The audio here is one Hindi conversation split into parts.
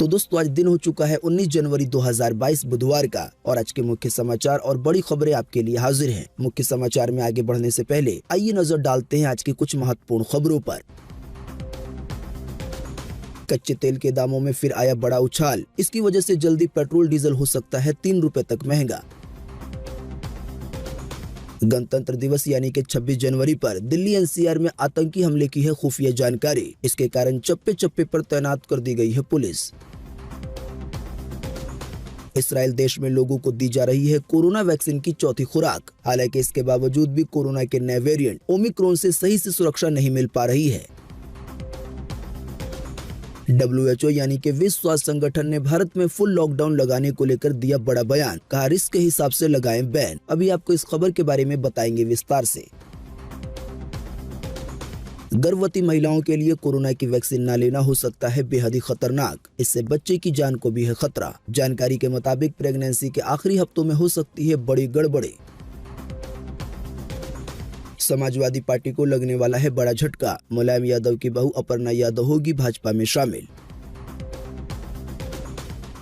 तो दोस्तों आज दिन हो चुका है 19 जनवरी 2022 बुधवार का और आज के मुख्य समाचार और बड़ी खबरें आपके लिए हाजिर हैं। मुख्य समाचार में आगे बढ़ने से पहले आइए नजर डालते हैं आज की कुछ महत्वपूर्ण खबरों पर। कच्चे तेल के दामों में फिर आया बड़ा उछाल, इसकी वजह से जल्दी पेट्रोल डीजल हो सकता है 3 रुपए तक महंगा। गणतंत्र दिवस यानी कि 26 जनवरी पर दिल्ली एनसीआर में आतंकी हमले की है खुफिया जानकारी, इसके कारण चप्पे चप्पे पर तैनात कर दी गई है पुलिस। इसराइल देश में लोगों को दी जा रही है कोरोना वैक्सीन की चौथी खुराक, हालांकि इसके बावजूद भी कोरोना के नए वेरिएंट ओमिक्रॉन से सही से सुरक्षा नहीं मिल पा रही है। WHO यानी कि विश्व स्वास्थ्य संगठन ने भारत में फुल लॉकडाउन लगाने को लेकर दिया बड़ा बयान, कहा रिस्क के हिसाब से लगाएं बैन। अभी आपको इस खबर के बारे में बताएंगे विस्तार से। गर्भवती महिलाओं के लिए कोरोना की वैक्सीन न लेना हो सकता है बेहद ही खतरनाक, इससे बच्चे की जान को भी है खतरा। जानकारी के मुताबिक प्रेगनेंसी के आखिरी हफ्तों में हो सकती है बड़ी गड़बड़ी। समाजवादी पार्टी को लगने वाला है बड़ा झटका, मुलायम यादव की बहू अपर्णा यादव होगी भाजपा में शामिल।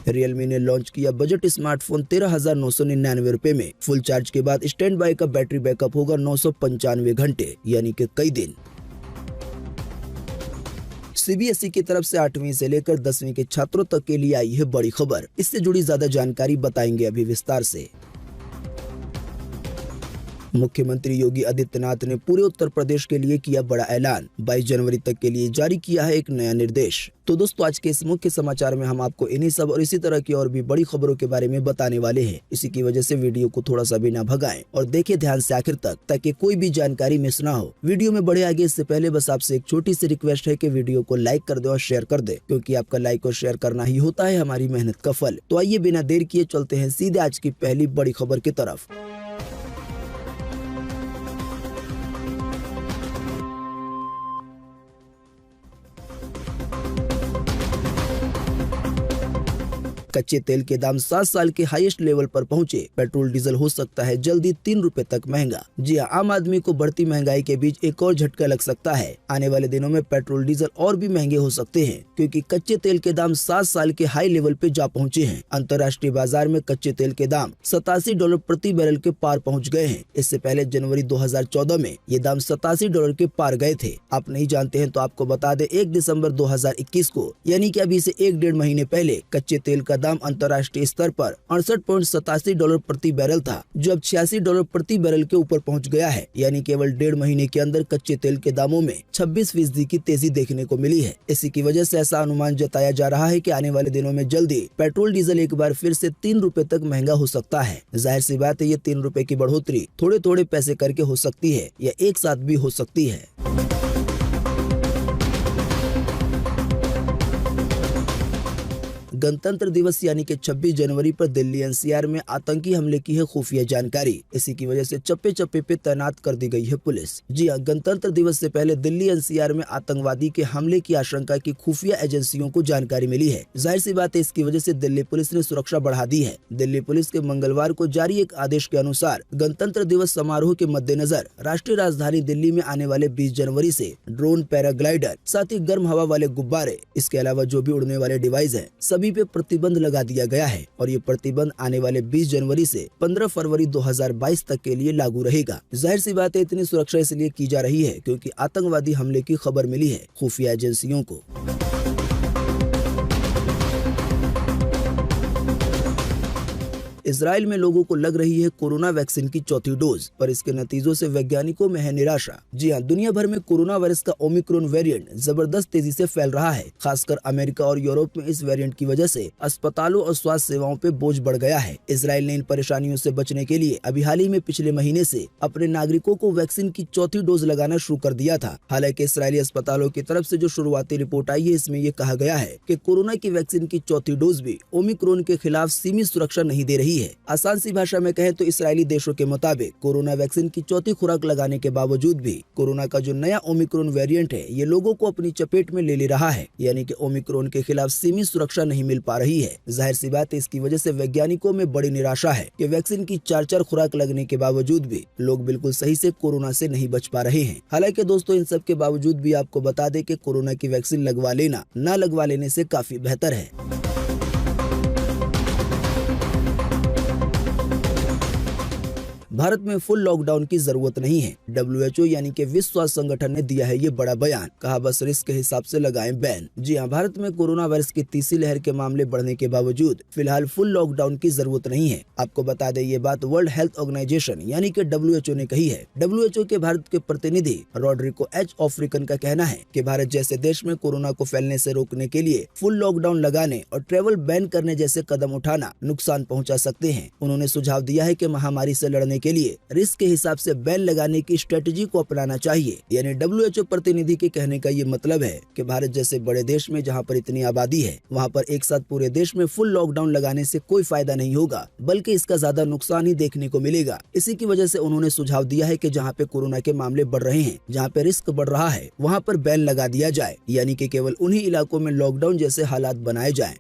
रियलमी ने लॉन्च किया बजट स्मार्टफोन 13,999 रुपए में। फुल चार्ज के बाद स्टैंड बाय का बैटरी बैकअप होगा 995 घंटे यानी कि कई दिन। CBSE की तरफ से 8वीं से लेकर 10वीं के छात्रों तक के लिए आई है बड़ी खबर, इससे जुड़ी ज्यादा जानकारी बताएंगे अभी विस्तार से। मुख्यमंत्री योगी आदित्यनाथ ने पूरे उत्तर प्रदेश के लिए किया बड़ा ऐलान, 22 जनवरी तक के लिए जारी किया है एक नया निर्देश। तो दोस्तों आज के इस मुख्य समाचार में हम आपको इन्हीं सब और इसी तरह की और भी बड़ी खबरों के बारे में बताने वाले हैं। इसी की वजह से वीडियो को थोड़ा सा भी ना भगाएं और देखें ध्यान से आखिर तक, ताकि कोई भी जानकारी मिस ना हो। वीडियो में बढ़े आगे इससे पहले बस आपसे एक छोटी सी रिक्वेस्ट है कि वीडियो को लाइक कर दे और शेयर कर दे, क्योंकि आपका लाइक और शेयर करना ही होता है हमारी मेहनत का फल। तो आइए बिना देर किए चलते हैं सीधे आज की पहली बड़ी खबर की तरफ। कच्चे तेल के दाम 7 साल के हाईएस्ट लेवल पर पहुंचे, पेट्रोल डीजल हो सकता है जल्दी 3 रुपए तक महंगा। जी हां, आम आदमी को बढ़ती महंगाई के बीच एक और झटका लग सकता है। आने वाले दिनों में पेट्रोल डीजल और भी महंगे हो सकते हैं, क्योंकि कच्चे तेल के दाम 7 साल के हाई लेवल पे जा पहुंचे हैं। अंतर्राष्ट्रीय बाजार में कच्चे तेल के दाम $87 प्रति बैरल के पार पहुँच गए हैं। इससे पहले जनवरी 2014 में ये दाम $87 के पार गए थे। आप नहीं जानते हैं तो आपको बता दें, 1 दिसंबर 2021 को यानी कि अभी से 1-1.5 महीने पहले कच्चे तेल का दाम अंतर्राष्ट्रीय स्तर पर $68.87 प्रति बैरल था, जो अब $86 प्रति बैरल के ऊपर पहुंच गया है। यानी केवल 1.5 महीने के अंदर कच्चे तेल के दामों में 26% की तेजी देखने को मिली है। इसी की वजह से ऐसा अनुमान जताया जा रहा है कि आने वाले दिनों में जल्दी पेट्रोल डीजल एक बार फिर से 3 रुपए तक महंगा हो सकता है। जाहिर सी बात है, ये 3 रुपए की बढ़ोतरी थोड़े थोड़े पैसे करके हो सकती है या एक साथ भी हो सकती है। गणतंत्र दिवस यानी कि 26 जनवरी पर दिल्ली एनसीआर में आतंकी हमले की है खुफिया जानकारी, इसी की वजह से चप्पे चप्पे पे तैनात कर दी गई है पुलिस। जी हां, गणतंत्र दिवस से पहले दिल्ली एनसीआर में आतंकवादी के हमले की आशंका की खुफिया एजेंसियों को जानकारी मिली है। जाहिर सी बात है, इसकी वजह से दिल्ली पुलिस ने सुरक्षा बढ़ा दी है। दिल्ली पुलिस के मंगलवार को जारी एक आदेश के अनुसार गणतंत्र दिवस समारोह के मद्देनजर राष्ट्रीय राजधानी दिल्ली में आने वाले 20 जनवरी से ड्रोन, पैराग्लाइडर, साथ ही गर्म हवा वाले गुब्बारे, इसके अलावा जो भी उड़ने वाले डिवाइस है, सभी पे प्रतिबंध लगा दिया गया है। और ये प्रतिबंध आने वाले 20 जनवरी से 15 फरवरी 2022 तक के लिए लागू रहेगा। जाहिर सी बात है, इतनी सुरक्षा इसलिए की जा रही है क्योंकि आतंकवादी हमले की खबर मिली है खुफिया एजेंसियों को। इजराइल में लोगों को लग रही है कोरोना वैक्सीन की चौथी डोज, पर इसके नतीजों से वैज्ञानिकों में है निराशा। जी हां, दुनिया भर में कोरोना वायरस का ओमिक्रॉन वेरिएंट जबरदस्त तेजी से फैल रहा है। खासकर अमेरिका और यूरोप में इस वेरिएंट की वजह से अस्पतालों और स्वास्थ्य सेवाओं पे बोझ बढ़ गया है। इजराइल ने इन परेशानियों से बचने के लिए अभी हाल ही में पिछले महीने से अपने नागरिकों को वैक्सीन की चौथी डोज लगाना शुरू कर दिया था। हालांकि इसराइली अस्पतालों की तरफ से जो शुरुआती रिपोर्ट आई है, इसमें ये कहा गया है कि कोरोना की वैक्सीन की चौथी डोज भी ओमिक्रॉन के खिलाफ सीमित सुरक्षा नहीं दे रही है। आसान सी भाषा में कहें तो इसराइली देशों के मुताबिक कोरोना वैक्सीन की चौथी खुराक लगाने के बावजूद भी कोरोना का जो नया ओमिक्रॉन वेरिएंट है, ये लोगों को अपनी चपेट में ले रहा है। यानी कि ओमिक्रॉन के खिलाफ सीमित सुरक्षा नहीं मिल पा रही है। जाहिर सी बात है, इसकी वजह से वैज्ञानिकों में बड़ी निराशा है कि वैक्सीन की 4 खुराक लगने के बावजूद भी लोग बिल्कुल सही से कोरोना से नहीं बच पा रहे हैं। हालांकि दोस्तों, इन सब के बावजूद भी आपको बता दें कि कोरोना की वैक्सीन लगवा लेना ना लगवा लेने से काफी बेहतर है। भारत में फुल लॉकडाउन की जरूरत नहीं है। WHO यानी कि विश्व स्वास्थ्य संगठन ने दिया है ये बड़ा बयान, कहा बस रिस्क के हिसाब से लगाएं बैन। जी हाँ, भारत में कोरोना वायरस की तीसरी लहर के मामले बढ़ने के बावजूद फिलहाल फुल लॉकडाउन की जरूरत नहीं है। आपको बता दें ये बात वर्ल्ड हेल्थ ऑर्गेनाइजेशन यानी कि WHO ने कही है। WHO के भारत के प्रतिनिधि रॉड्रिगो एच अफ्रीकन का कहना है कि भारत जैसे देश में कोरोना को फैलने से रोकने के लिए फुल लॉकडाउन लगाने और ट्रेवल बैन करने जैसे कदम उठाना नुकसान पहुंचा सकते हैं। उन्होंने सुझाव दिया है कि महामारी से लड़ने के लिए रिस्क के हिसाब से बैन लगाने की स्ट्रेटेजी को अपनाना चाहिए। यानी WHO प्रतिनिधि के कहने का ये मतलब है कि भारत जैसे बड़े देश में जहां पर इतनी आबादी है वहां पर एक साथ पूरे देश में फुल लॉकडाउन लगाने से कोई फायदा नहीं होगा, बल्कि इसका ज्यादा नुकसान ही देखने को मिलेगा। इसी की वजह से उन्होंने सुझाव दिया है कि जहां पे कोरोना के मामले बढ़ रहे हैं, जहां पे रिस्क बढ़ रहा है, वहां पर बैन लगा दिया जाए, यानी कि केवल उन्हीं इलाकों में लॉकडाउन जैसे हालात बनाए जाएं।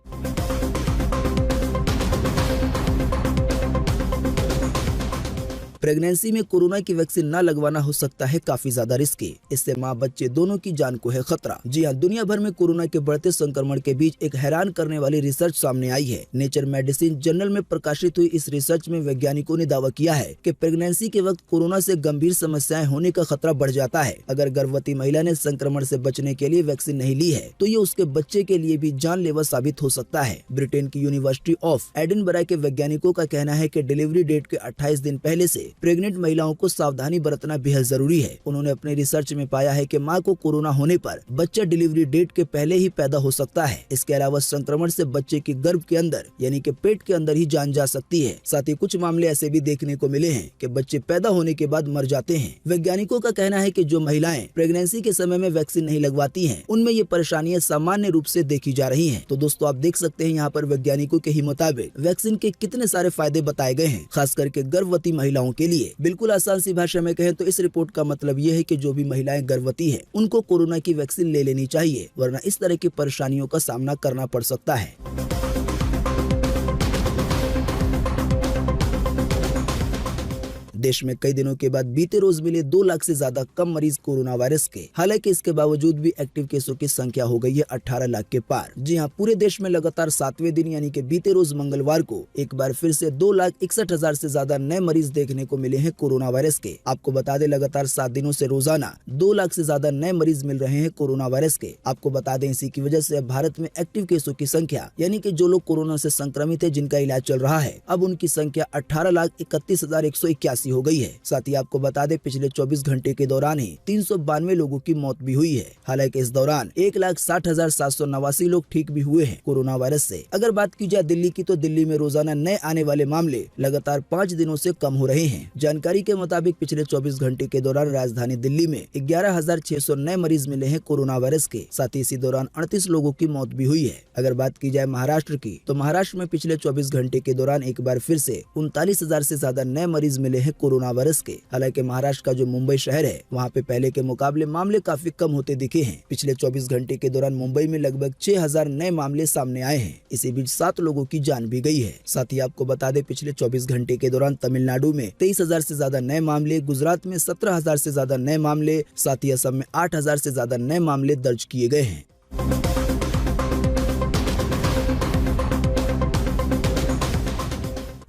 प्रेगनेंसी में कोरोना की वैक्सीन न लगवाना हो सकता है काफी ज्यादा रिस्की। इससे माँ बच्चे दोनों की जान को है खतरा। जी हाँ, दुनिया भर में कोरोना के बढ़ते संक्रमण के बीच एक हैरान करने वाली रिसर्च सामने आई है। नेचर मेडिसिन जर्नल में प्रकाशित हुई इस रिसर्च में वैज्ञानिकों ने दावा किया है कि प्रेगनेंसी के वक्त कोरोना से गंभीर समस्याएं होने का खतरा बढ़ जाता है। अगर गर्भवती महिला ने संक्रमण से बचने के लिए वैक्सीन नहीं ली है तो ये उसके बच्चे के लिए भी जानलेवा साबित हो सकता है। ब्रिटेन की यूनिवर्सिटी ऑफ एडिनबरा के वैज्ञानिकों का कहना है कि डिलीवरी डेट के 28 दिन पहले से प्रेग्नेंट महिलाओं को सावधानी बरतना बेहद जरूरी है। उन्होंने अपने रिसर्च में पाया है कि मां को कोरोना होने पर बच्चा डिलीवरी डेट के पहले ही पैदा हो सकता है। इसके अलावा संक्रमण से बच्चे की गर्भ के अंदर यानी कि पेट के अंदर ही जान जा सकती है। साथ ही कुछ मामले ऐसे भी देखने को मिले हैं कि बच्चे पैदा होने के बाद मर जाते हैं। वैज्ञानिकों का कहना है कि जो महिलाएं प्रेगनेंसी के समय में वैक्सीन नहीं लगवाती हैं, उनमें ये परेशानियां सामान्य रूप से देखी जा रही हैं। तो दोस्तों आप देख सकते हैं यहाँ पर वैज्ञानिकों के ही मुताबिक वैक्सीन के कितने सारे फायदे बताए गए हैं, खास करके गर्भवती महिलाओं के लिए। बिल्कुल आसान सी भाषा में कहें तो इस रिपोर्ट का मतलब ये है कि जो भी महिलाएं गर्भवती हैं, उनको कोरोना की वैक्सीन ले लेनी चाहिए, वरना इस तरह की परेशानियों का सामना करना पड़ सकता है। देश में कई दिनों के बाद बीते रोज मिले 2 लाख से ज्यादा कम मरीज कोरोना वायरस के। हालांकि इसके बावजूद भी एक्टिव केसों की संख्या हो गई है 18 लाख के पार। जी हां, पूरे देश में लगातार 7वें दिन यानी कि बीते रोज मंगलवार को एक बार फिर से 2,61,000 से ज्यादा नए मरीज देखने को मिले हैं कोरोना वायरस के। आपको बता दें लगातार 7 दिनों से रोजाना 2 लाख से ज्यादा नए मरीज मिल रहे हैं कोरोना वायरस के। आपको बता दें इसी की वजह से अब भारत में एक्टिव केसों की संख्या यानी कि जो लोग कोरोना से संक्रमित है, जिनका इलाज चल रहा है, अब उनकी संख्या 18,31,181 हो गई है। साथ ही आपको बता दें पिछले 24 घंटे के दौरान ही 392 लोगों की मौत भी हुई है। हालांकि इस दौरान 1,60,789 लोग ठीक भी हुए हैं कोरोना वायरस से। अगर बात की जाए दिल्ली की, तो दिल्ली में रोजाना नए आने वाले मामले लगातार 5 दिनों से कम हो रहे हैं। जानकारी के मुताबिक पिछले 24 घंटे के दौरान राजधानी दिल्ली में 11,600 नए मरीज मिले हैं कोरोना वायरस के। साथ ही इसी दौरान 38 लोगों की मौत भी हुई है। अगर बात की जाए महाराष्ट्र की, तो महाराष्ट्र में पिछले 24 घंटे के दौरान एक बार फिर से 39,000 से ज्यादा नए मरीज मिले हैं कोरोना वायरस के। हालांकि महाराष्ट्र का जो मुंबई शहर है, वहां पे पहले के मुकाबले मामले काफी कम होते दिखे हैं। पिछले 24 घंटे के दौरान मुंबई में लगभग 6,000 नए मामले सामने आए हैं। इसी बीच 7 लोगों की जान भी गई है। साथ ही आपको बता दें पिछले 24 घंटे के दौरान तमिलनाडु में 23,000 से ज्यादा नए मामले, गुजरात में 17,000 से ज्यादा नए मामले, साथ ही असम में 8,000 से ज्यादा नए मामले दर्ज किए गए हैं।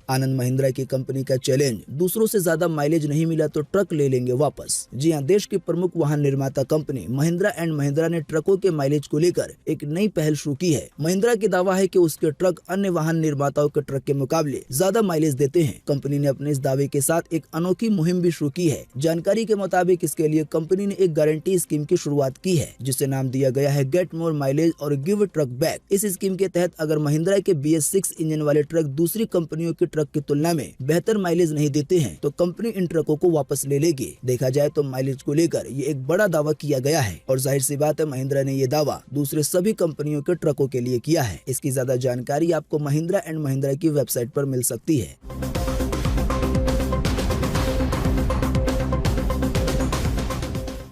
आनंद महिंद्रा की कंपनी का चैलेंज, दूसरों से ज्यादा माइलेज नहीं मिला तो ट्रक ले लेंगे वापस। जी हां, देश की प्रमुख वाहन निर्माता कंपनी महिंद्रा एंड महिंद्रा ने ट्रकों के माइलेज को लेकर एक नई पहल शुरू की है। महिंद्रा की दावा है कि उसके ट्रक अन्य वाहन निर्माताओं के ट्रक के मुकाबले ज्यादा माइलेज देते हैं। कंपनी ने अपने इस दावे के साथ एक अनोखी मुहिम भी शुरू की है। जानकारी के मुताबिक इसके लिए कंपनी ने एक गारंटी स्कीम की शुरुआत की है, जिसे नाम दिया गया है गेट मोर माइलेज और गिव ट्रक बैक। इस स्कीम के तहत अगर महिंद्रा के BS6 इंजन वाले ट्रक दूसरी कंपनियों के ट्रक की तुलना में बेहतर माइलेज नहीं देते हैं तो कंपनी इन ट्रकों को वापस ले लेगी। देखा जाए तो माइलेज को लेकर ये एक बड़ा दावा किया गया है और जाहिर सी बात है महिंद्रा ने ये दावा दूसरे सभी कंपनियों के ट्रकों के लिए किया है। इसकी ज्यादा जानकारी आपको महिंद्रा एंड महिंद्रा की वेबसाइट पर मिल सकती है।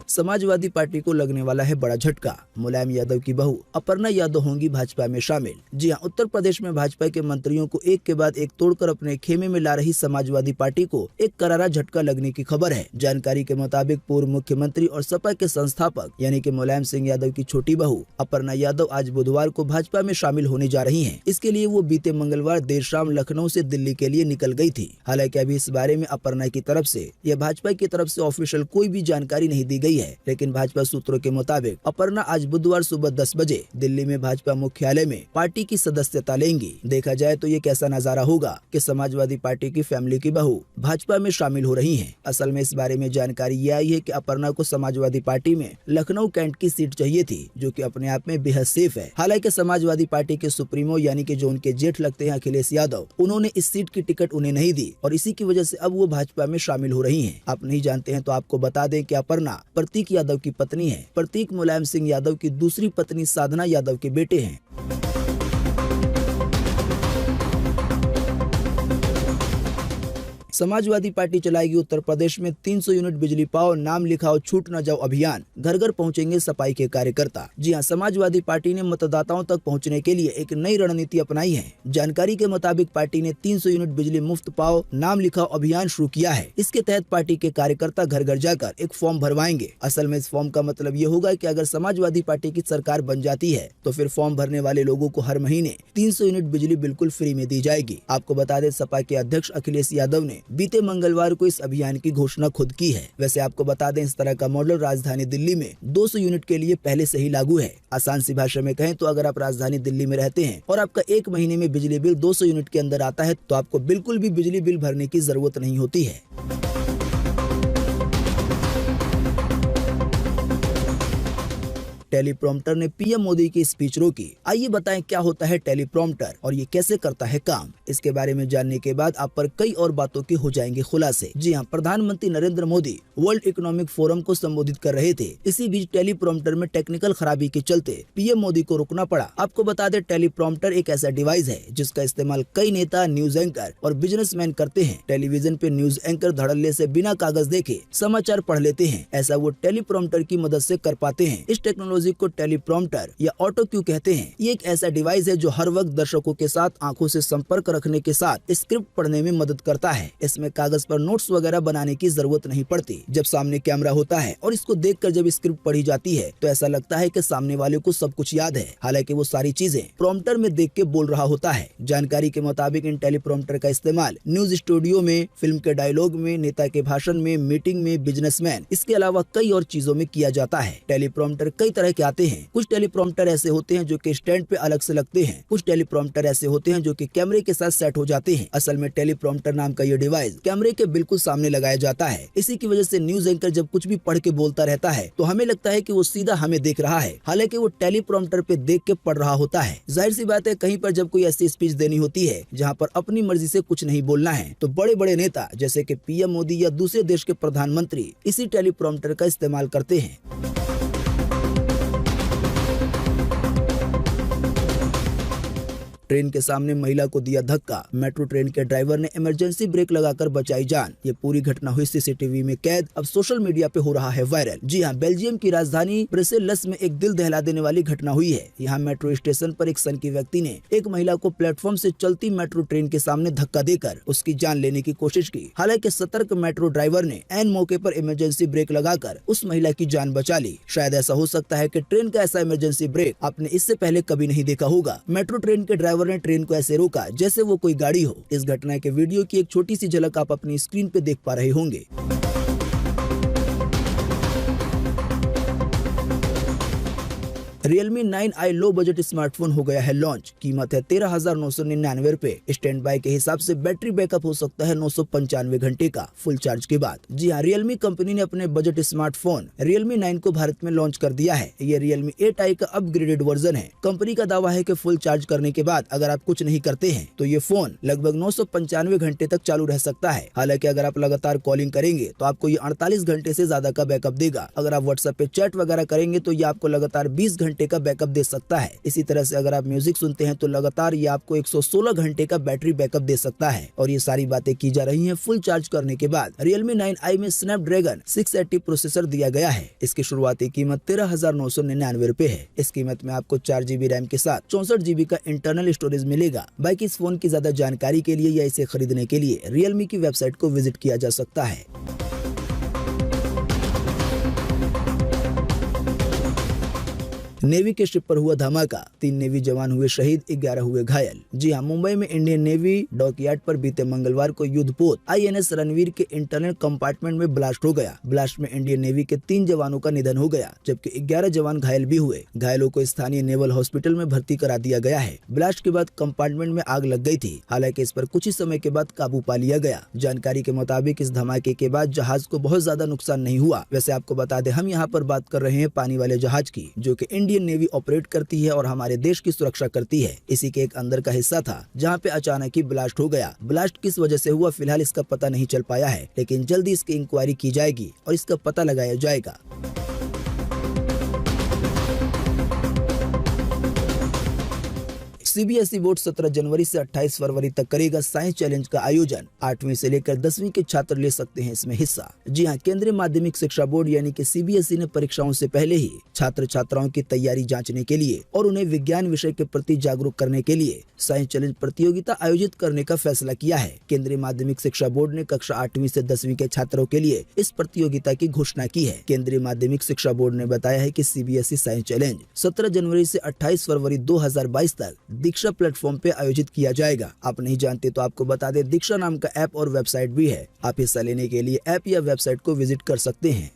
समाजवादी पार्टी को लगने वाला है बड़ा झटका। मुलायम यादव की बहू अपर्णा यादव होंगी भाजपा में शामिल। जी हाँ, उत्तर प्रदेश में भाजपा के मंत्रियों को एक के बाद एक तोड़कर अपने खेमे में ला रही समाजवादी पार्टी को एक करारा झटका लगने की खबर है। जानकारी के मुताबिक पूर्व मुख्यमंत्री और सपा के संस्थापक यानी कि मुलायम सिंह यादव की छोटी बहू अपर्णा यादव आज बुधवार को भाजपा में शामिल होने जा रही हैं। इसके लिए वो बीते मंगलवार देर शाम लखनऊ से दिल्ली के लिए निकल गई थी। हालांकि अभी इस बारे में अपर्णा की तरफ से या भाजपा की तरफ से ऑफिशियल कोई भी जानकारी नहीं दी गई है, लेकिन भाजपा सूत्रों के मुताबिक अपर्णा आज बुधवार सुबह 10 बजे दिल्ली में भाजपा मुख्यालय में पार्टी की सदस्यता लेंगी। देखा जाए तो ये कैसा नजारा होगा कि समाजवादी पार्टी की फैमिली की बहू भाजपा में शामिल हो रही है। असल में इस बारे में जानकारी ये आई है कि अपर्णा को समाजवादी पार्टी में लखनऊ कैंट की सीट चाहिए थी, जो कि अपने आप में बेहद सेफ है। हालांकि समाजवादी पार्टी के सुप्रीमो यानी कि जो उनके जेठ लगते हैं अखिलेश यादव, उन्होंने इस सीट की टिकट उन्हें नहीं दी और इसी की वजह से अब वो भाजपा में शामिल हो रही हैं। आप नहीं जानते हैं तो आपको बता दें कि अपर्णा प्रतीक यादव की पत्नी है। प्रतीक मुलायम सिंह यादव की दूसरी पत्नी साधना यादव के बेटे हैं। समाजवादी पार्टी चलाएगी उत्तर प्रदेश में 300 यूनिट बिजली पाओ, नाम लिखाओ छूट न जाओ अभियान। घर घर पहुंचेंगे सफाई के कार्यकर्ता। जी हां, समाजवादी पार्टी ने मतदाताओं तक पहुंचने के लिए एक नई रणनीति अपनाई है। जानकारी के मुताबिक पार्टी ने 300 यूनिट बिजली मुफ्त पाओ, नाम लिखाओ अभियान शुरू किया है। इसके तहत पार्टी के कार्यकर्ता घर घर जाकर एक फॉर्म भरवाएंगे। असल में इस फॉर्म का मतलब ये होगा कि अगर समाजवादी पार्टी की सरकार बन जाती है तो फिर फॉर्म भरने वाले लोगों को हर महीने 300 यूनिट बिजली बिल्कुल फ्री में दी जाएगी। आपको बता दें, सपा के अध्यक्ष अखिलेश यादव ने बीते मंगलवार को इस अभियान की घोषणा खुद की है। वैसे आपको बता दें, इस तरह का मॉडल राजधानी दिल्ली में 200 यूनिट के लिए पहले से ही लागू है। आसान सी भाषा में कहें तो अगर आप राजधानी दिल्ली में रहते हैं और आपका एक महीने में बिजली बिल 200 यूनिट के अंदर आता है तो आपको बिल्कुल भी बिजली बिल भरने की जरूरत नहीं होती है। टेलीप्रॉम्प्टर ने पीएम मोदी की स्पीच रोकी। आइए बताएं क्या होता है टेलीप्रॉम्प्टर और ये कैसे करता है काम। इसके बारे में जानने के बाद आप पर कई और बातों के हो जाएंगे खुलासे। जी हां, प्रधानमंत्री Narendra Modi world economic forum को संबोधित कर रहे थे। इसी बीच टेलीप्रॉम्प्टर में टेक्निकल खराबी के चलते पीएम मोदी को रुकना पड़ा। आपको बता दें, टेलीप्रॉम्प्टर एक ऐसा डिवाइस है जिसका इस्तेमाल कई नेता, न्यूज एंकर और बिजनेसमैन करते हैं। टेलीविजन पे न्यूज एंकर धड़ल्ले से बिना कागज देखे समाचार पढ़ लेते हैं। ऐसा वो टेलीप्रॉम्प्टर की मदद से कर पाते हैं। इस टेक्नोलॉजी को टेलीप्रॉम्प्टर या ऑटो क्यू कहते हैं। ये एक ऐसा डिवाइस है जो हर वक्त दर्शकों के साथ आंखों से संपर्क रखने के साथ स्क्रिप्ट पढ़ने में मदद करता है। इसमें कागज पर नोट्स वगैरह बनाने की जरूरत नहीं पड़ती। जब सामने कैमरा होता है और इसको देखकर जब स्क्रिप्ट पढ़ी जाती है तो ऐसा लगता है कि सामने वाले को सब कुछ याद है। हालांकि वो सारी चीजें प्रॉम्प्टर में देख के बोल रहा होता है। जानकारी के मुताबिक इन टेलीप्रॉम्प्टर का इस्तेमाल न्यूज स्टूडियो में, फिल्म के डायलॉग में, नेता के भाषण में, मीटिंग में, बिजनेसमैन, इसके अलावा कई और चीजों में किया जाता है। टेलीप्रॉम्प्टर कई तरह के आते हैं। कुछ टेलीप्रॉम्प्टर ऐसे होते हैं जो कि स्टैंड पे अलग से लगते हैं। कुछ टेलीप्रॉम्प्टर ऐसे होते हैं जो कि कैमरे के साथ सेट हो जाते हैं। असल में टेलीप्रॉम्प्टर नाम का ये डिवाइस कैमरे के बिल्कुल सामने लगाया जाता है। इसी की वजह से न्यूज एंकर जब कुछ भी पढ़ के बोलता रहता है तो हमें लगता है कि वो सीधा हमें देख रहा है, हालांकि वो टेलीप्रॉम्प्टर पे देख के पढ़ रहा होता है। जाहिर सी बात है, कहीं पर जब कोई ऐसी स्पीच देनी होती है जहाँ पर अपनी मर्जी से कुछ नहीं बोलना है तो बड़े बड़े नेता जैसे कि पीएम मोदी या दूसरे देश के प्रधानमंत्री इसी टेलीप्रॉम्प्टर का इस्तेमाल करते हैं। ट्रेन के सामने महिला को दिया धक्का, मेट्रो ट्रेन के ड्राइवर ने इमरजेंसी ब्रेक लगाकर बचाई जान। ये पूरी घटना हुई सीसीटीवी में कैद, अब सोशल मीडिया पे हो रहा है वायरल। जी हां, बेल्जियम की राजधानी ब्रसेल्स में एक दिल दहला देने वाली घटना हुई है। यहाँ मेट्रो स्टेशन पर एक सनकी व्यक्ति ने एक महिला को प्लेटफॉर्म से चलती मेट्रो ट्रेन के सामने धक्का देकर उसकी जान लेने की कोशिश की। हालांकि सतर्क मेट्रो ड्राइवर ने ऐन मौके पर इमरजेंसी ब्रेक लगाकर उस महिला की जान बचा ली। शायद ऐसा हो सकता है कि ट्रेन का ऐसा इमरजेंसी ब्रेक आपने इससे पहले कभी नहीं देखा होगा। मेट्रो ट्रेन के ड्राइवर ने ट्रेन को ऐसे रोका जैसे वो कोई गाड़ी हो। इस घटना के वीडियो की एक छोटी सी झलक आप अपनी स्क्रीन पे देख पा रहे होंगे। Realme 9i low budget smartphone हो गया है लॉन्च। कीमत है 13,999 रुपए। स्टैंड बाय के हिसाब से बैटरी बैकअप हो सकता है 995 घंटे का फुल चार्ज के बाद। जी हाँ, Realme कंपनी ने अपने बजट स्मार्टफोन Realme 9 को भारत में लॉन्च कर दिया है। ये Realme 8i का अपग्रेडेड वर्जन है। कंपनी का दावा है कि फुल चार्ज करने के बाद अगर आप कुछ नहीं करते हैं तो ये फोन लगभग 995 घंटे तक चालू रह सकता है। हालांकि अगर आप लगातार कॉलिंग करेंगे तो आपको ये 48 घंटे से ज्यादा का बैकअप देगा। अगर आप व्हाट्सएप पे चैट वगैरह करेंगे तो ये आपको लगातार 20 घंटे घंटे का बैकअप दे सकता है। इसी तरह से अगर आप म्यूजिक सुनते हैं तो लगातार ये आपको 116 घंटे का बैटरी बैकअप दे सकता है। और ये सारी बातें की जा रही हैं फुल चार्ज करने के बाद। Realme 9i में स्नैपड्रैगन 680 प्रोसेसर दिया गया है। इसकी शुरुआती कीमत 13,999 रुपए है। इस कीमत में आपको 4 GB रैम के साथ 64 GB का इंटरनल स्टोरेज मिलेगा। बाकी इस फोन की ज्यादा जानकारी के लिए या इसे खरीदने के लिए Realme की वेबसाइट को विजिट किया जा सकता है। नेवी के शिप पर हुआ धमाका, 3 नेवी जवान हुए शहीद, 11 हुए घायल। जी हां, मुंबई में इंडियन नेवी डॉकयार्ड पर बीते मंगलवार को युद्धपोत INS रणवीर के इंटरनल कंपार्टमेंट में ब्लास्ट हो गया। ब्लास्ट में इंडियन नेवी के 3 जवानों का निधन हो गया, जबकि 11 जवान घायल भी हुए। घायलों को स्थानीय नेवल हॉस्पिटल में भर्ती करा दिया गया है। ब्लास्ट के बाद कंपार्टमेंट में आग लग गई थी, हालांकि इस पर कुछ ही समय के बाद काबू पा लिया गया। जानकारी के मुताबिक इस धमाके के बाद जहाज को बहुत ज्यादा नुकसान नहीं हुआ। वैसे आपको बता दें, हम यहाँ पर बात कर रहे हैं पानी वाले जहाज की, जो कि इंडियन नेवी ऑपरेट करती है और हमारे देश की सुरक्षा करती है। इसी के एक अंदर का हिस्सा था जहां पे अचानक ही ब्लास्ट हो गया। ब्लास्ट किस वजह से हुआ फिलहाल इसका पता नहीं चल पाया है, लेकिन जल्दी इसकी इंक्वायरी की जाएगी और इसका पता लगाया जाएगा। CBSE बोर्ड 17 जनवरी से 28 फरवरी तक करेगा साइंस चैलेंज का आयोजन। 8वीं से लेकर 10वीं के छात्र ले सकते हैं इसमें हिस्सा। जी हां, केंद्रीय माध्यमिक शिक्षा बोर्ड यानी कि CBSE ने परीक्षाओं से पहले ही छात्र छात्राओं की तैयारी जांचने के लिए और उन्हें विज्ञान विषय के प्रति जागरूक करने के लिए साइंस चैलेंज प्रतियोगिता आयोजित करने का फैसला किया है। केंद्रीय माध्यमिक शिक्षा बोर्ड ने कक्षा 8वीं से 10वीं के छात्रों के लिए इस प्रतियोगिता की घोषणा की है। केंद्रीय माध्यमिक शिक्षा बोर्ड ने बताया है कि CBSE साइंस चैलेंज 17 जनवरी से 28 फरवरी 2022 तक दीक्षा प्लेटफॉर्म पे आयोजित किया जाएगा। आप नहीं जानते तो आपको बता दें, दीक्षा नाम का ऐप और वेबसाइट भी है। आप हिस्सा लेने के लिए ऐप या वेबसाइट को विजिट कर सकते हैं।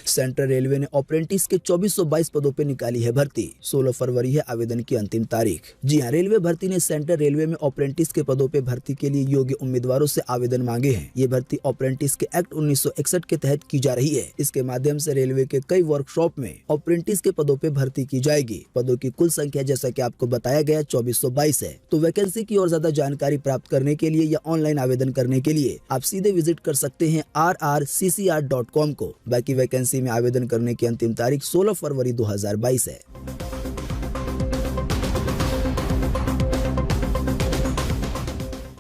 सेंट्रल रेलवे ने अप्रेंटिस के 2422 पदों पे निकाली है भर्ती। 16 फरवरी है आवेदन की अंतिम तारीख। जी हां, रेलवे भर्ती ने सेंट्रल रेलवे में अप्रेंटिस के पदों पे भर्ती के लिए योग्य उम्मीदवारों से आवेदन मांगे हैं। ये भर्ती अप्रेंटिस के एक्ट 1961 के तहत की जा रही है। इसके माध्यम से रेलवे के कई वर्कशॉप में अप्रेंटिस के पदों पे भर्ती की जाएगी। पदों की कुल संख्या जैसा कि आपको बताया गया 2422 है। तो वैकेंसी की और ज्यादा जानकारी प्राप्त करने के लिए या ऑनलाइन आवेदन करने के लिए आप सीधे विजिट कर सकते हैं rrccr.com को। बाकी वैकेंसी में आवेदन करने की अंतिम तारीख 16 फरवरी 2022 है।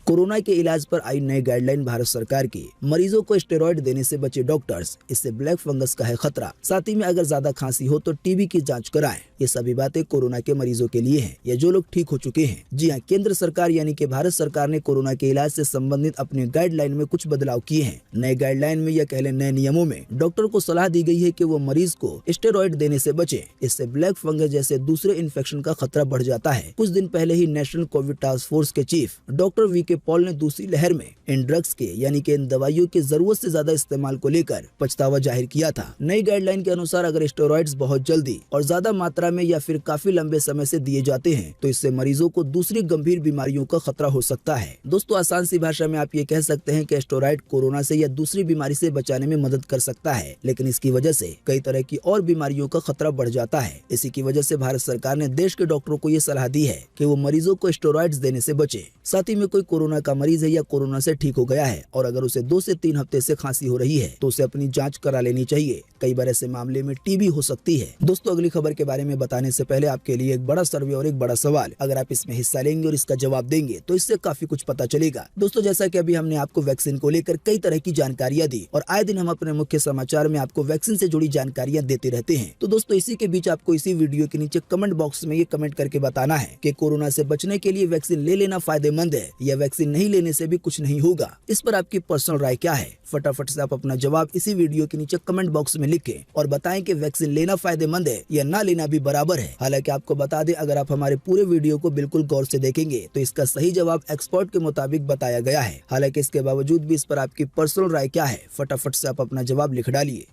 कोरोना के इलाज पर आई नई गाइडलाइन भारत सरकार की। मरीजों को स्टेरॉइड देने से बचे डॉक्टर्स, इससे ब्लैक फंगस का है खतरा। साथ ही में अगर ज्यादा खांसी हो तो टीबी की जांच कराएं। ये सभी बातें कोरोना के मरीजों के लिए हैं या जो लोग ठीक हो चुके हैं। जी हां, केंद्र सरकार यानी कि भारत सरकार ने कोरोना के इलाज से संबंधित अपने गाइडलाइन में कुछ बदलाव किए हैं। नए गाइडलाइन में या कह लें नए नियमों में डॉक्टर को सलाह दी गई है कि वो मरीज को स्टेरॉइड देने से बचे। इससे ब्लैक फंगस जैसे दूसरे इन्फेक्शन का खतरा बढ़ जाता है। कुछ दिन पहले ही नेशनल कोविड टास्क फोर्स के चीफ डॉक्टर VK पॉल ने दूसरी लहर में इन ड्रग्स के यानी कि इन दवाइयों के जरूरत से ज्यादा इस्तेमाल को लेकर पछतावा जाहिर किया था। नई गाइडलाइन के अनुसार अगर स्टेरॉइड्स बहुत जल्दी और ज्यादा मात्रा में या फिर काफी लंबे समय से दिए जाते हैं तो इससे मरीजों को दूसरी गंभीर बीमारियों का खतरा हो सकता है। दोस्तों, आसान सी भाषा में आप ये कह सकते हैं कि स्टेरॉइड कोरोना से या दूसरी बीमारी से बचाने में मदद कर सकता है, लेकिन इसकी वजह से कई तरह की और बीमारियों का खतरा बढ़ जाता है। इसी की वजह से भारत सरकार ने देश के डॉक्टरों को ये सलाह दी है कि वो मरीजों को स्टेरॉइड्स देने से बचे। साथ ही में कोई कोरोना का मरीज है या कोरोना से ठीक हो गया है और अगर उसे 2 से 3 हफ्ते से खांसी हो रही है तो उसे अपनी जांच करा लेनी चाहिए। कई बार ऐसे मामले में टीबी हो सकती है। दोस्तों, अगली खबर के बारे में बताने से पहले आपके लिए एक बड़ा सर्वे और एक बड़ा सवाल। अगर आप इसमें हिस्सा लेंगे और इसका जवाब देंगे तो इससे काफी कुछ पता चलेगा। दोस्तों, जैसा कि अभी हमने आपको वैक्सीन को लेकर कई तरह की जानकारियां दी और आए दिन हम अपने मुख्य समाचार में आपको वैक्सीन से जुड़ी जानकारियां देते रहते हैं। तो दोस्तों, इसी के बीच आपको इसी वीडियो के नीचे कमेंट बॉक्स में ये कमेंट करके बताना है कि कोरोना से बचने के लिए वैक्सीन ले लेना फायदेमंद है या वैक्सीन नहीं लेने से भी कुछ नहीं होगा। इस पर आपकी पर्सनल राय क्या है? फटाफट से आप अपना जवाब इसी वीडियो के नीचे कमेंट बॉक्स में लिखें और बताएं कि वैक्सीन लेना फायदेमंद है या ना लेना भी बराबर है। हालांकि आपको बता दें, अगर आप हमारे पूरे वीडियो को बिल्कुल गौर से देखेंगे तो इसका सही जवाब एक्सपर्ट के मुताबिक बताया गया है। हालांकि इसके बावजूद भी इस पर आपकी पर्सनल राय क्या है? फटाफट से आप अपना जवाब लिख डालिए।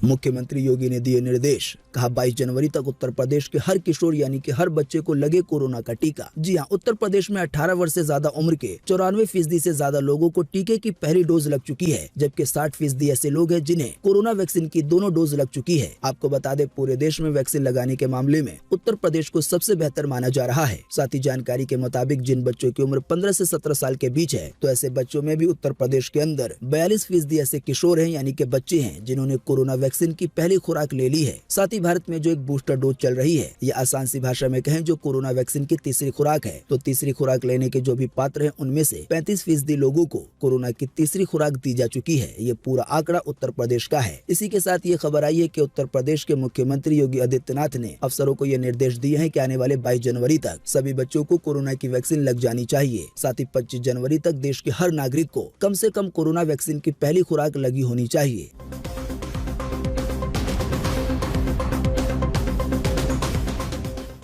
मुख्यमंत्री योगी ने दिए निर्देश, कहा 22 जनवरी तक उत्तर प्रदेश के हर किशोर यानी कि हर बच्चे को लगे कोरोना का टीका। जी हां, उत्तर प्रदेश में 18 वर्ष से ज्यादा उम्र के 94% से ज्यादा लोगों को टीके की पहली डोज लग चुकी है, जबकि 60% ऐसे लोग हैं जिन्हें कोरोना वैक्सीन की दोनों डोज लग चुकी है। आपको बता दें, पूरे देश में वैक्सीन लगाने के मामले में उत्तर प्रदेश को सबसे बेहतर माना जा रहा है। साथ ही जानकारी के मुताबिक जिन बच्चों की उम्र 15 से 17 साल के बीच है, तो ऐसे बच्चों में भी उत्तर प्रदेश के अंदर 42% ऐसे किशोर हैं यानी कि बच्चे हैं जिन्होंने कोरोना वैक्सीन की पहली खुराक ले ली है। साथ ही भारत में जो एक बूस्टर डोज चल रही है, ये आसान सी भाषा में कहें जो कोरोना वैक्सीन की तीसरी खुराक है, तो तीसरी खुराक लेने के जो भी पात्र हैं उनमें से 35% लोगों को कोरोना की तीसरी खुराक दी जा चुकी है। ये पूरा आंकड़ा उत्तर प्रदेश का है। इसी के साथ ये खबर आई है कि उत्तर प्रदेश के मुख्यमंत्री योगी आदित्यनाथ ने अफसरों को ये निर्देश दिए हैं कि आने वाले 22 जनवरी तक सभी बच्चों को कोरोना की वैक्सीन लग जानी चाहिए। साथ ही 25 जनवरी तक देश के हर नागरिक को कम से कम कोरोना वैक्सीन की पहली खुराक लगी होनी चाहिए।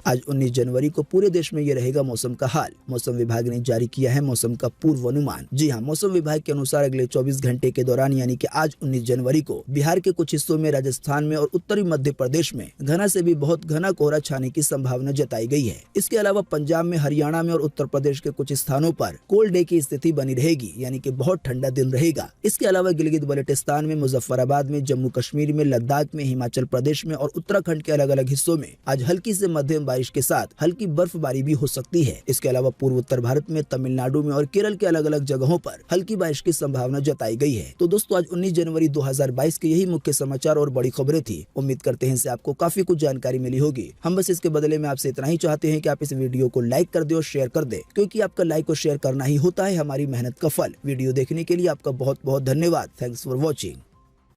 आज 19 जनवरी को पूरे देश में ये रहेगा मौसम का हाल। मौसम विभाग ने जारी किया है मौसम का पूर्वानुमान। जी हां, मौसम विभाग के अनुसार अगले 24 घंटे के दौरान यानी कि आज 19 जनवरी को बिहार के कुछ हिस्सों में, राजस्थान में और उत्तरी मध्य प्रदेश में घना से भी बहुत घना कोहरा छाने की संभावना जताई गई है। इसके अलावा पंजाब में, हरियाणा में और उत्तर प्रदेश के कुछ स्थानों पर कोल्ड डे की स्थिति बनी रहेगी यानी कि बहुत ठंडा दिन रहेगा। इसके अलावा गिलगित बल्टिस्तान में, मुजफ्फराबाद में, जम्मू कश्मीर में, लद्दाख में, हिमाचल प्रदेश में और उत्तराखंड के अलग अलग हिस्सों में आज हल्की से मध्यम बारिश के साथ हल्की बर्फबारी भी हो सकती है। इसके अलावा पूर्व उत्तर भारत में, तमिलनाडु में और केरल के अलग अलग जगहों पर हल्की बारिश की संभावना जताई गई है। तो दोस्तों, आज 19 जनवरी 2022 के यही मुख्य समाचार और बड़ी खबरें थी। उम्मीद करते हैं इससे आपको काफी कुछ जानकारी मिली होगी। हम बस इसके बदले में आपसे इतना ही चाहते हैं कि आप इस वीडियो को लाइक कर दे और शेयर कर दे, क्योंकि आपका लाइक और शेयर करना ही होता है हमारी मेहनत का फल। वीडियो देखने के लिए आपका बहुत बहुत धन्यवाद। Thanks for watching.